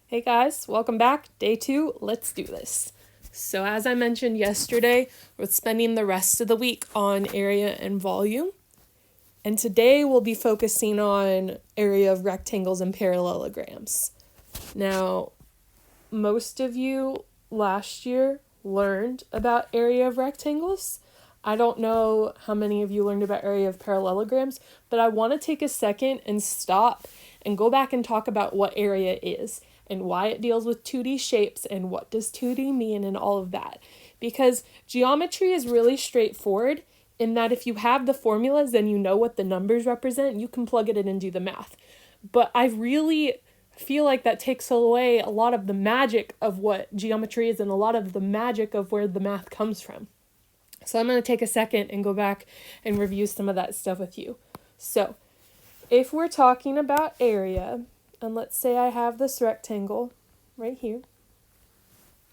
Hey guys, welcome back. Day 2, let's do this. So as I mentioned yesterday, we're spending the rest of the week on area and volume. And today we'll be focusing on area of rectangles and parallelograms. Now, most of you last year learned about area of rectangles. I don't know how many of you learned about area of parallelograms, but I want to take a second and stop and go back and talk about what area is and why it deals with 2D shapes and what does 2D mean and all of that. Because geometry is really straightforward in that if you have the formulas and you know what the numbers represent, you can plug it in and do the math. But I really feel like that takes away a lot of the magic of what geometry is and a lot of the magic of where the math comes from. So I'm going to take a second and go back and review some of that stuff with you. So if we're talking about area, and let's say I have this rectangle right here,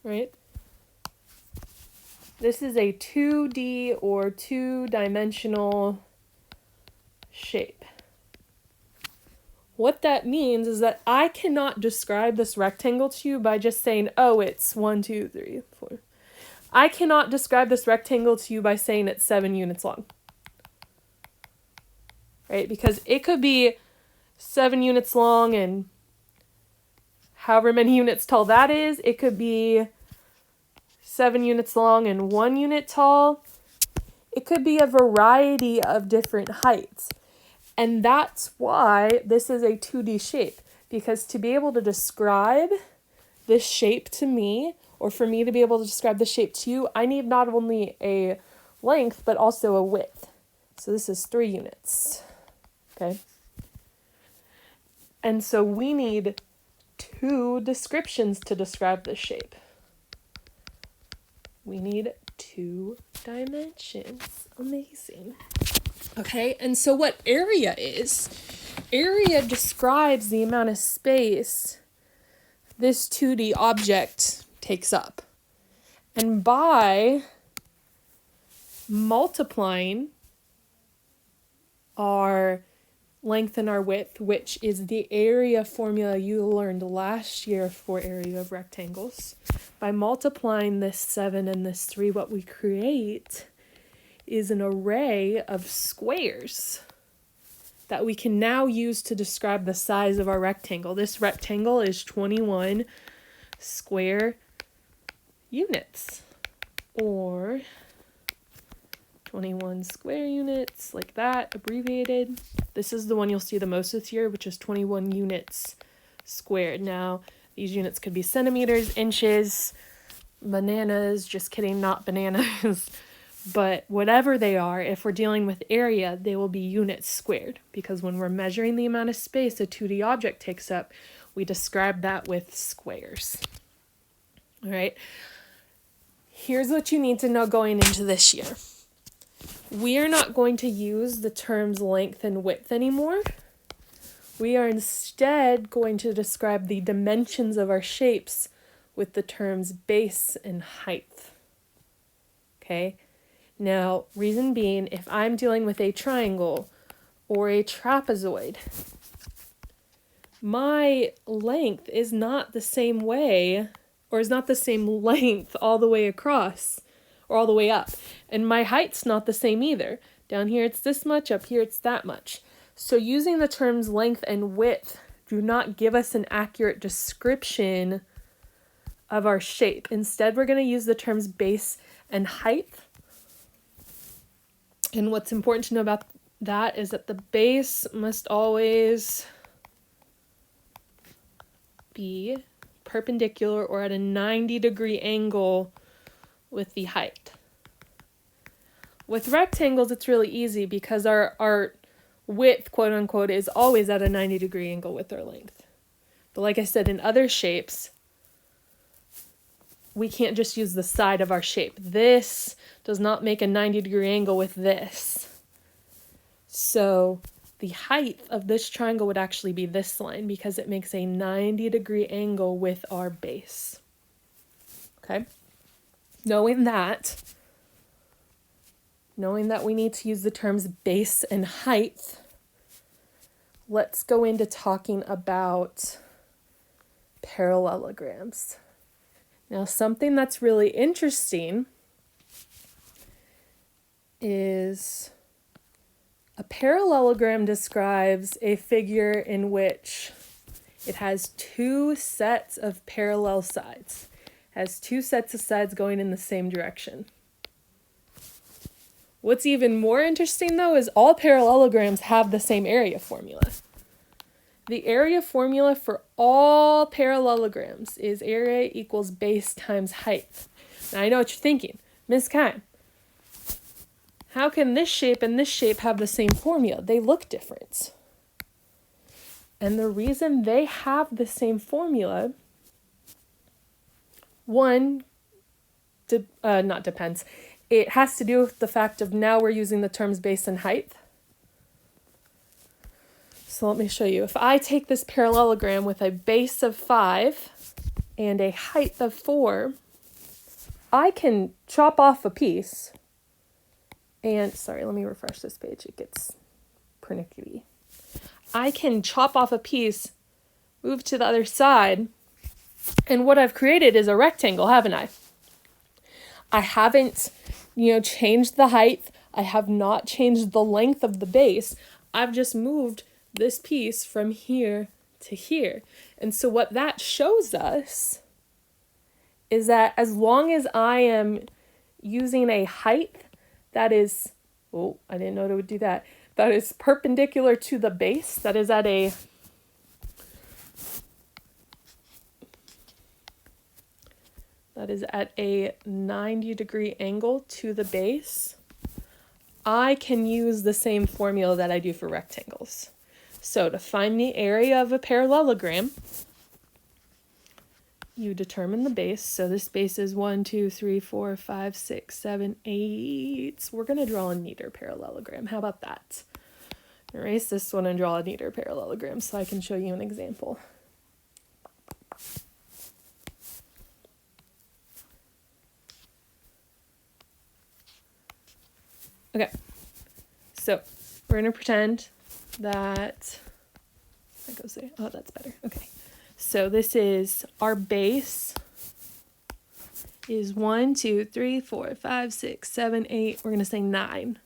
right? This is a 2D or two-dimensional shape. What that means is that I cannot describe this rectangle to you by just saying, oh, it's 1, 2, 3, 4. I cannot describe this rectangle to you by saying it's 7 units long. Right? Because it could be 7 units long and however many units tall that is. It could be 7 units long and 1 unit tall. It could be a variety of different heights. And that's why this is a 2D shape. Because to be able to describe this shape to me, or for me to be able to describe the shape to you, I need not only a length, but also a width. So this is 3 units. Okay? And so we need 2 descriptions to describe this shape. We need 2 dimensions. Amazing. Okay, and so what area is? Area describes the amount of space this 2D object takes up. And by multiplying our length and our width, which is the area formula you learned last year for area of rectangles, by multiplying this 7 and this 3, what we create is an array of squares that we can now use to describe the size of our rectangle. This rectangle is 21 square units, or 21 square units, like that, abbreviated. This is the one you'll see the most this year, which is 21 units squared. Now, these units could be centimeters, inches, bananas, just kidding, not bananas. But whatever they are, if we're dealing with area, they will be units squared. Because when we're measuring the amount of space a 2D object takes up, we describe that with squares. All right. Here's what you need to know going into this year. We are not going to use the terms length and width anymore. We are instead going to describe the dimensions of our shapes with the terms base and height. Okay? Now, reason being, if I'm dealing with a triangle or a trapezoid, my length is not the same way, or is not the same length all the way across, or all the way up. And my height's not the same either. Down here it's this much, up here it's that much. So using the terms length and width do not give us an accurate description of our shape. Instead, we're going to use the terms base and height. And what's important to know about that is that the base must always be perpendicular or at a 90-degree angle with the height. With rectangles, it's really easy because our width, quote unquote, is always at a 90-degree angle with our length. But like I said, in other shapes, we can't just use the side of our shape. This does not make a 90-degree angle with this. So the height of this triangle would actually be this line because it makes a 90-degree angle with our base. Okay? Knowing that we need to use the terms base and height, let's go into talking about parallelograms. Now, something that's really interesting is a parallelogram describes a figure in which it has two sets of parallel sides. It has two sets of sides going in the same direction. What's even more interesting, though, is all parallelograms have the same area formula. The area formula for all parallelograms is area equals base times height. Now, I know what you're thinking. Ms. Kime, how can this shape and this shape have the same formula? They look different. And the reason they have the same formula, it has to do with the fact of now we're using the terms base and height. So let me show you. If I take this parallelogram with a base of 5 and a height of 4, I can chop off a piece. And, sorry, let me refresh this page. It gets pernickety. I can chop off a piece, move to the other side, and what I've created is a rectangle, haven't I? I haven't, changed the height. I have not changed the length of the base. I've just moved this piece from here to here. And so what that shows us is that as long as I am using a height that is, I didn't know it would do that, that is perpendicular to the base, that is at a that is at a 90-degree angle to the base, I can use the same formula that I do for rectangles. So to find the area of a parallelogram, you determine the base. So this base is 1, 2, 3, 4, 5, 6, 7, 8. We're going to draw a neater parallelogram. How about that? Erase this one and draw a neater parallelogram so I can show you an example. Okay, so we're going to pretend that goes there. Oh, that's better. Okay, so this is our base is 1, 2, 3, 4, 5, 6, 7, 8. We're going to say 9.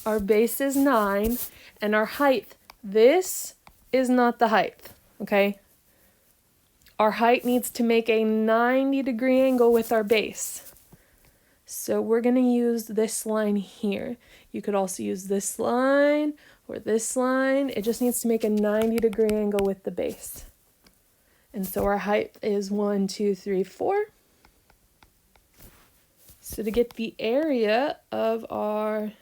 Our base is 9, and our height, this is not the height, okay? Our height needs to make a 90-degree angle with our base. So we're going to use this line here. You could also use this line or this line. It just needs to make a 90-degree angle with the base. And so our height is 1, 2, 3, 4. So to get the area of our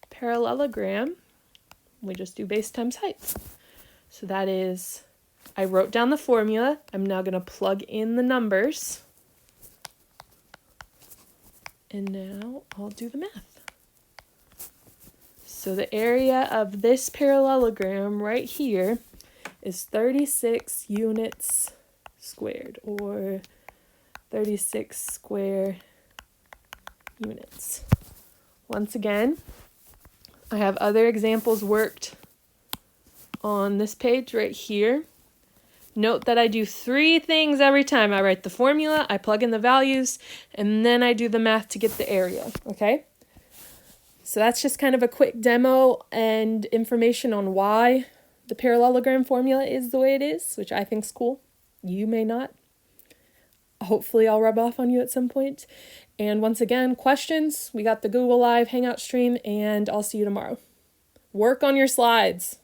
parallelogram, we just do base times height. So that is, I wrote down the formula. I'm now going to plug in the numbers. And now I'll do the math. So the area of this parallelogram right here is 36 units squared, or 36 square units. Once again, I have other examples worked on this page right here. Note that I do 3 things every time. I write the formula, I plug in the values, and then I do the math to get the area, okay? So that's just kind of a quick demo and information on why the parallelogram formula is the way it is, which I think is cool. You may not. Hopefully I'll rub off on you at some point. And once again, questions, we got the Google Live Hangout stream, and I'll see you tomorrow. Work on your slides.